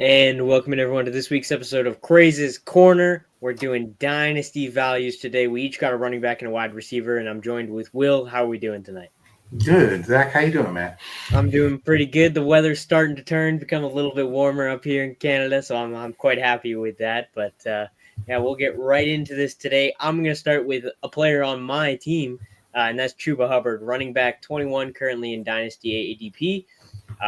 And welcome everyone to this week's episode of Craze's Corner. We're doing Dynasty values today. We each got a running back and a wide receiver, and I'm joined with Will. How are we doing tonight? Good. Zach, how you doing, man? I'm doing pretty good. The weather's starting to become a little bit warmer up here in Canada, so I'm quite happy with that. But yeah, we'll get right into this today. I'm going to start with a player on my team, and that's Chubba Hubbard, running back 21, currently in Dynasty ADP.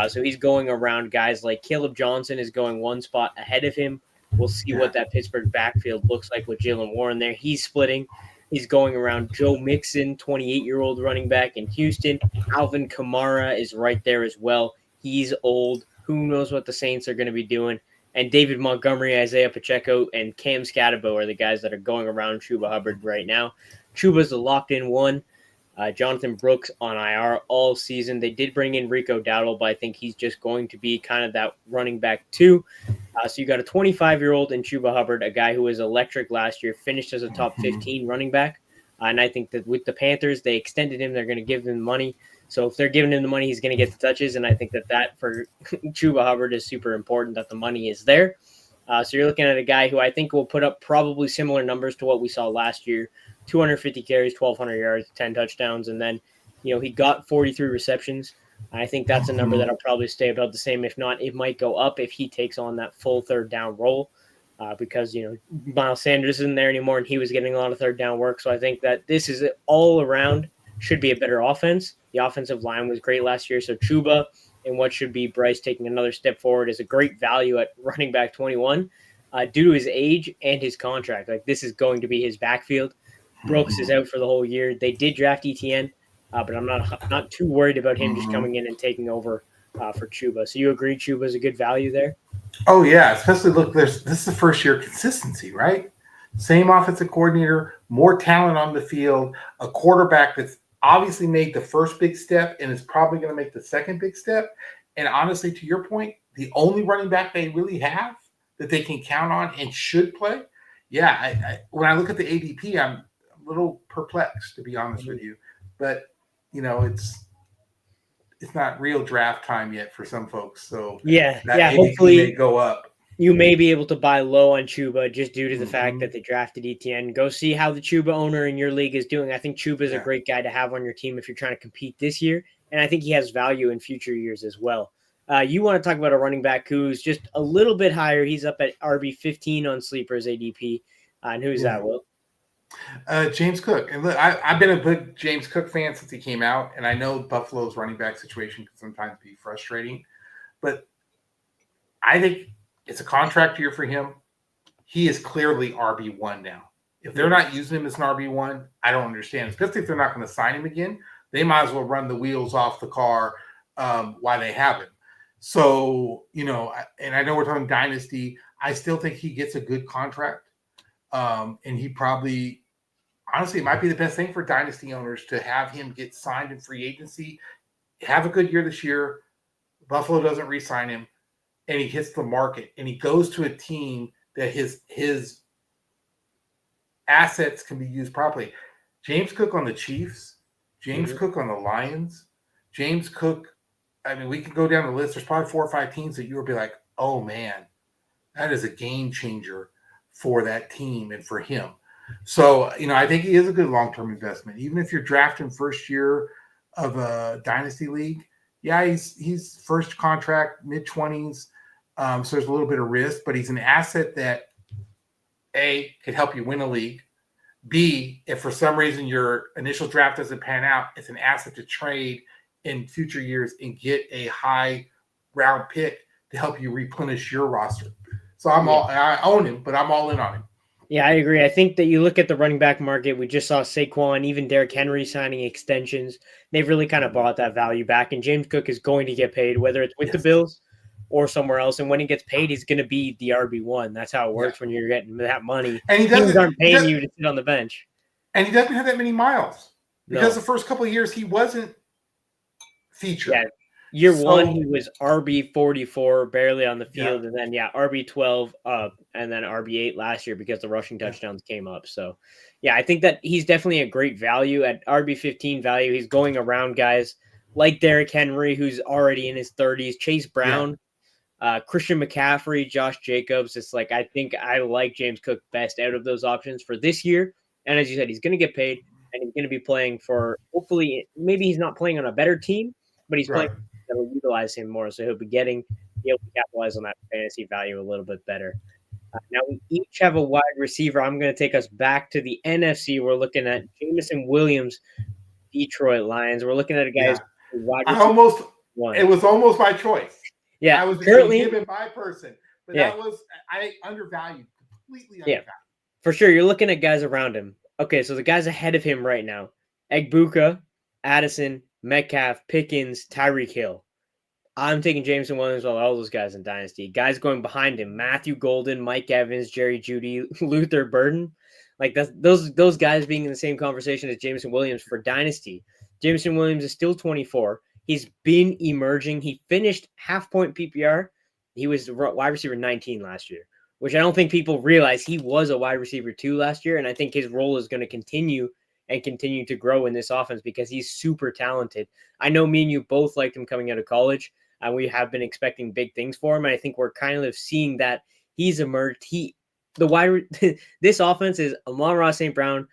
So he's going around guys like Caleb Johnson is going one spot ahead of him. We'll see what that Pittsburgh backfield looks like with Jalen Warren there. He's splitting. He's going around Joe Mixon, 28-year-old running back in Houston. Alvin Kamara is right there as well. He's old. Who knows what the Saints are going to be doing? And David Montgomery, Isaiah Pacheco, and Cam Scatabo are the guys that are going around Chubba Hubbard right now. Chuba's the locked-in one. Jonathan Brooks on IR all season. They did bring in Rico Dowdle, but I think he's just going to be kind of that running back too. So you got a 25-year-old in Chubba Hubbard, a guy who was electric last year, finished as a top 15 running back. And I think that with the Panthers, they extended him. They're going to give him money. So if they're giving him the money, he's going to get the touches. And I think that for Chubba Hubbard is super important that the money is there. So you're looking at a guy who I think will put up probably similar numbers to what we saw last year. 250 carries, 1,200 yards, 10 touchdowns, and then, he got 43 receptions. I think that's a number that'll probably stay about the same. If not, it might go up if he takes on that full third down role because, Miles Sanders isn't there anymore, and he was getting a lot of third down work. So I think that this is all around should be a better offense. The offensive line was great last year, so Chuba and what should be Bryce taking another step forward is a great value at running back 21 due to his age and his contract. Like, this is going to be his backfield. Brooks is out for the whole year. They did draft ETN, but I'm not too worried about him just coming in and taking over for Chuba. So you agree Chuba is a good value there? Oh, yeah. Especially, look, this is the first year consistency, right? Same offensive coordinator, more talent on the field, a quarterback that's obviously made the first big step and is probably going to make the second big step. And honestly, to your point, the only running back they really have that they can count on and should play. Yeah, when I look at the ADP, I'm little perplexed, to be honest with you, but it's not real draft time yet for some folks, so hopefully may go up. You may be able to buy low on Chuba just due to the fact that they drafted ETN. Go see how the Chuba owner in your league is doing. I think Chuba is a great guy to have on your team if you're trying to compete this year, and I think he has value in future years as well. You want to talk about a running back who's just a little bit higher. He's up at RB 15 on Sleeper's ADP, and who's that, Will? James Cook. And look, I've been a big James Cook fan since he came out, and I know Buffalo's running back situation can sometimes be frustrating, but I think it's a contract year for him. He is clearly RB1 now. If they're not using him as an RB1, I don't understand, especially if they're not going to sign him again. They might as well run the wheels off the car while they have him. So, and I know we're talking Dynasty. I still think he gets a good contract. And he probably, honestly, it might be the best thing for Dynasty owners to have him get signed in free agency, have a good year this year. Buffalo doesn't re-sign him, and he hits the market, and he goes to a team that his assets can be used properly. James Cook on the Chiefs, James Cook on the Lions, James Cook. I mean, we can go down the list. There's probably 4 or 5 teams that you would be like, oh, man, that is a game changer for that team and for him. So, I think he is a good long-term investment. Even if you're drafting first year of a Dynasty league, he's first contract, mid-20s. So there's a little bit of risk, but he's an asset that, A, could help you win a league. B, if for some reason your initial draft doesn't pan out, it's an asset to trade in future years and get a high round pick to help you replenish your roster. So I own him, but I'm all in on him. Yeah, I agree. I think that you look at the running back market, we just saw Saquon, even Derrick Henry signing extensions. They've really kind of brought that value back, and James Cook is going to get paid, whether it's with the Bills or somewhere else. And when he gets paid, he's going to be the RB1. That's how it works when you're getting that money. And teams aren't paying you to sit on the bench. And he doesn't have that many miles because the first couple of years he wasn't featured. Yeah. Year one, he was RB 44, barely on the field, and then RB 12, and then RB 8 last year because the rushing touchdowns came up. So, I think that he's definitely a great value at RB 15 value. He's going around guys like Derrick Henry, who's already in his 30s, Chase Brown, Christian McCaffrey, Josh Jacobs. It's like I think I like James Cook best out of those options for this year. And as you said, he's going to get paid, and he's going to be playing for hopefully maybe he's not playing on a better team, but he's playing Right. that will utilize him more, so he'll be able to capitalize on that fantasy value a little bit better. Now we each have a wide receiver. I'm going to take us back to the NFC. We're looking at Jameson Williams, Detroit Lions. We're looking at a guy's wide I receiver almost one. it was almost my choice. Yeah, I was going to currently give it my person, but that was I undervalued, completely undervalued. For sure. You're looking at guys around him. Okay, so the guys ahead of him right now: Egbuka, Addison, Metcalf, Pickens, Tyreek Hill. I'm taking Jameson Williams while all those guys in Dynasty. Guys going behind him: Matthew Golden, Mike Evans, Jerry Jeudy, Luther Burden. Like those guys being in the same conversation as Jameson Williams for Dynasty. Jameson Williams is still 24. He's been emerging. He finished half-point PPR. He was wide receiver 19 last year, which I don't think people realize he was a wide receiver 2 last year, and I think his role is going to continue to grow in this offense because he's super talented. I know me and you both liked him coming out of college, and we have been expecting big things for him, and I think we're kind of seeing that he's emerged. This offense is Amon-Ra St. Brown,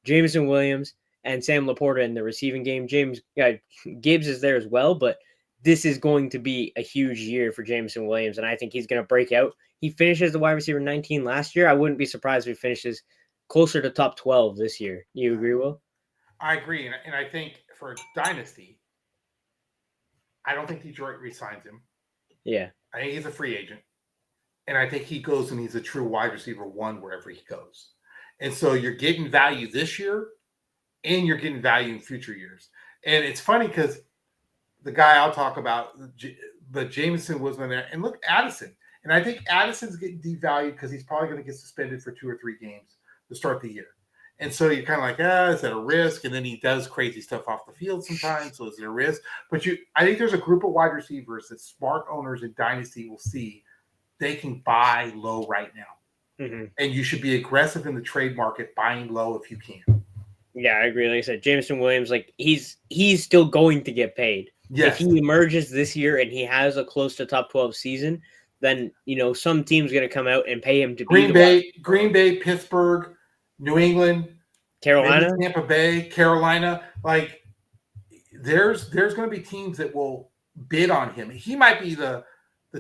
Jameson Williams, and Sam Laporta in the receiving game. Gibbs is there as well, but this is going to be a huge year for Jameson Williams, and I think he's going to break out. He finishes the wide receiver 19 last year. I wouldn't be surprised if he finishes closer to top 12 this year. You agree, Will? I agree, and I think for Dynasty, I don't think Detroit re-signs him. Yeah. I think he's a free agent. And I think he goes and he's a true wide receiver 1 wherever he goes. And so you're getting value this year and you're getting value in future years. And it's funny because the guy I'll talk about, but Jameson was in there. And look, Addison. And I think Addison's getting devalued because he's probably going to get suspended for 2 or 3 games to start the year. And so you're kind of like, is that a risk? And then he does crazy stuff off the field sometimes. So is it a risk? But I think there's a group of wide receivers that smart owners in Dynasty will see they can buy low right now. Mm-hmm. And you should be aggressive in the trade market, buying low if you can. Yeah, I agree. Like I said, Jameson Williams, like he's still going to get paid. Yes. If he emerges this year and he has a close to top 12 season, then some team's going to come out and pay him to be Green Bay, Pittsburgh, New England, Carolina, Tampa Bay, Carolina. Like there's going to be teams that will bid on him. He might be the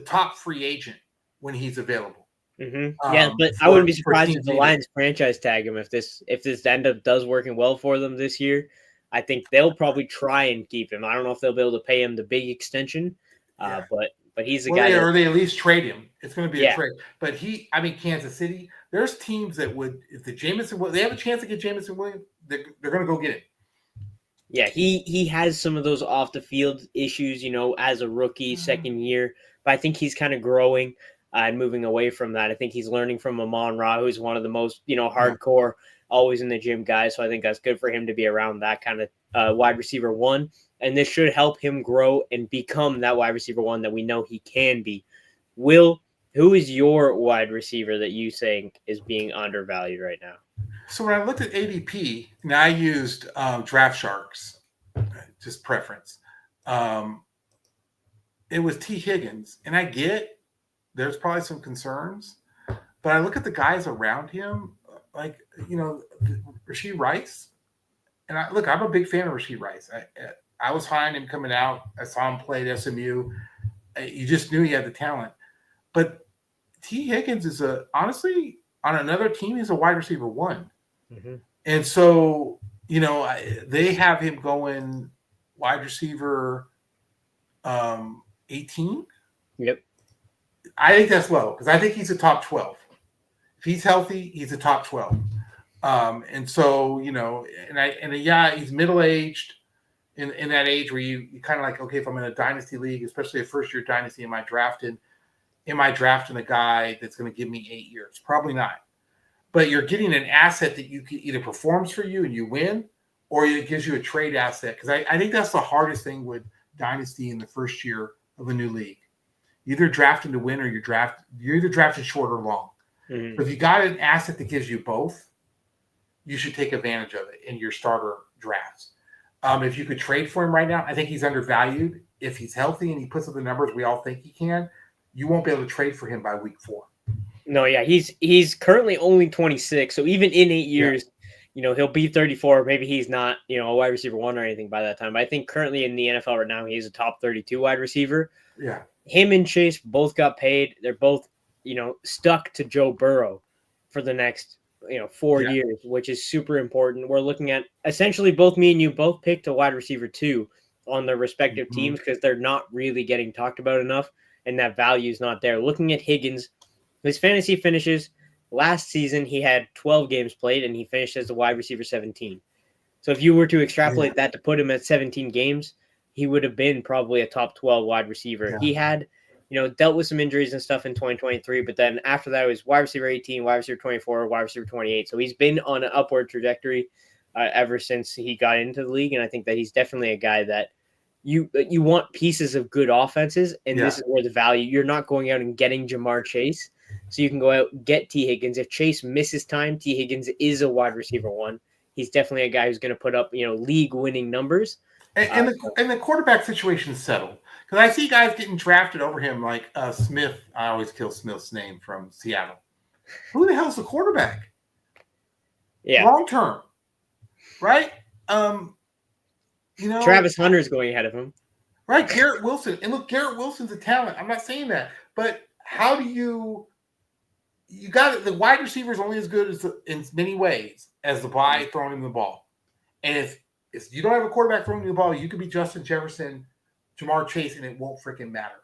top free agent when he's available. Mm-hmm. Yeah, but I wouldn't be surprised if the Lions franchise tag him if this end up does working well for them this year. I think they'll probably try and keep him. I don't know if they'll be able to pay him the big extension, but he's a guy. Or they at least trade him. It's going to be a trade. But Kansas City, there's teams that would, if they have a chance to get Jameson Williams, they're going to go get him. Yeah, he has some of those off the field issues, as a rookie, second year. But I think he's kind of growing and moving away from that. I think he's learning from Amon-Ra, who's one of the most, hardcore, always in the gym guys. So I think that's good for him to be around that kind of wide receiver 1. And this should help him grow and become that wide receiver 1 that we know he can be. Will, who is your wide receiver that you think is being undervalued right now? So when I looked at ADP, and I used Draft Sharks, just preference, it was T. Higgins. And I get there's probably some concerns, but I look at the guys around him, like, Rashee Rice. And I'm a big fan of Rashee Rice. I was high on him coming out. I saw him play at SMU. You just knew he had the talent. But T. Higgins is honestly, on another team, he's a wide receiver 1. Mm-hmm. And so, they have him going wide receiver 18. Yep. I think that's low because I think he's a top 12. If he's healthy, he's a top 12. And so, he's middle-aged in that age where you kind of like, okay, if I'm in a dynasty league, especially a first-year dynasty, am I drafting a guy that's going to give me 8 years? Probably not. But you're getting an asset that you can either performs for you and you win, or it gives you a trade asset. Because I think that's the hardest thing with dynasty in the first year of a new league. You're either drafting to win or you're either drafted short or long. Mm-hmm. But if you got an asset that gives you both, you should take advantage of it in your starter drafts. If you could trade for him right now, I think he's undervalued. If he's healthy and he puts up the numbers we all think he can, you won't be able to trade for him by week 4. No, yeah, he's currently only 26, so even in 8 years, he'll be 34. Maybe he's not, a wide receiver 1 or anything by that time. But I think currently in the NFL right now, he's a top 32 wide receiver. Yeah. Him and Chase both got paid. They're both, stuck to Joe Burrow for the next, 4 years, which is super important. We're looking at essentially both me and you both picked a wide receiver 2 on their respective teams because they're not really getting talked about enough, and that value is not there. Looking at Higgins, his fantasy finishes last season, he had 12 games played, and he finished as the wide receiver 17. So if you were to extrapolate that to put him at 17 games, he would have been probably a top 12 wide receiver. He had, dealt with some injuries and stuff in 2023, but then after that, it was wide receiver 18, wide receiver 24, wide receiver 28. So he's been on an upward trajectory ever since he got into the league, and I think that he's definitely a guy that you want pieces of good offenses, and this is where the value. You're not going out and getting Jamar Chase. So you can go out and get T. Higgins. If Chase misses time, T. Higgins is a wide receiver 1. He's definitely a guy who's going to put up, league-winning numbers. And the quarterback situation is settled. Because I see guys getting drafted over him like Smith. I always kill Smith's name from Seattle. Who the hell's the quarterback? Yeah. Long term. Right? Travis Hunter's going ahead of him. Right, Garrett Wilson. And look, Garrett Wilson's a talent. I'm not saying that. But how do you got it? The wide receiver is only as good as in many ways as the guy throwing him the ball. And if you don't have a quarterback throwing you the ball, you could be Justin Jefferson, Jamar Chase, and it won't freaking matter.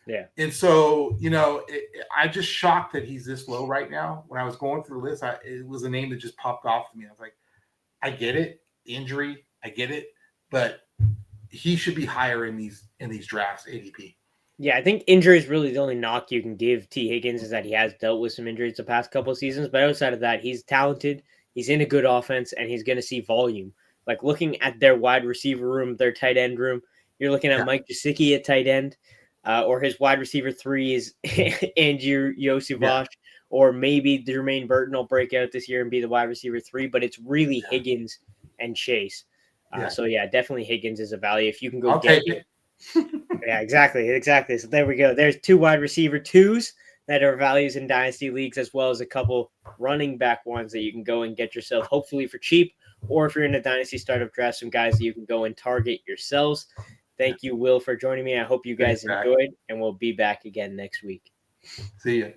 Yeah. And so, I'm just shocked that he's this low right now. When I was going through the list, it was a name that just popped off to me. I was like, I get it, injury, I get it, but he should be higher in these drafts, ADP. Yeah, I think injury is really the only knock you can give T. Higgins is that he has dealt with some injuries the past couple of seasons. But outside of that, he's talented, he's in a good offense, and he's going to see volume. Like looking at their wide receiver room, their tight end room, you're looking at Mike Gesicki at tight end, or his wide receiver 3 is Andrew Yosivach, or maybe Jermaine Burton will break out this year and be the wide receiver 3. But it's really Higgins and Chase. So definitely Higgins is a value if you can go I'll get take it. Yeah, exactly. So there we go. There's 2 wide receiver 2s that are values in dynasty leagues, as well as a couple running back ones that you can go and get yourself, hopefully for cheap, or if you're in a dynasty startup draft, some guys that you can go and target yourselves. Thank you, Will, for joining me. I hope you guys enjoyed, and we'll be back again next week. See ya.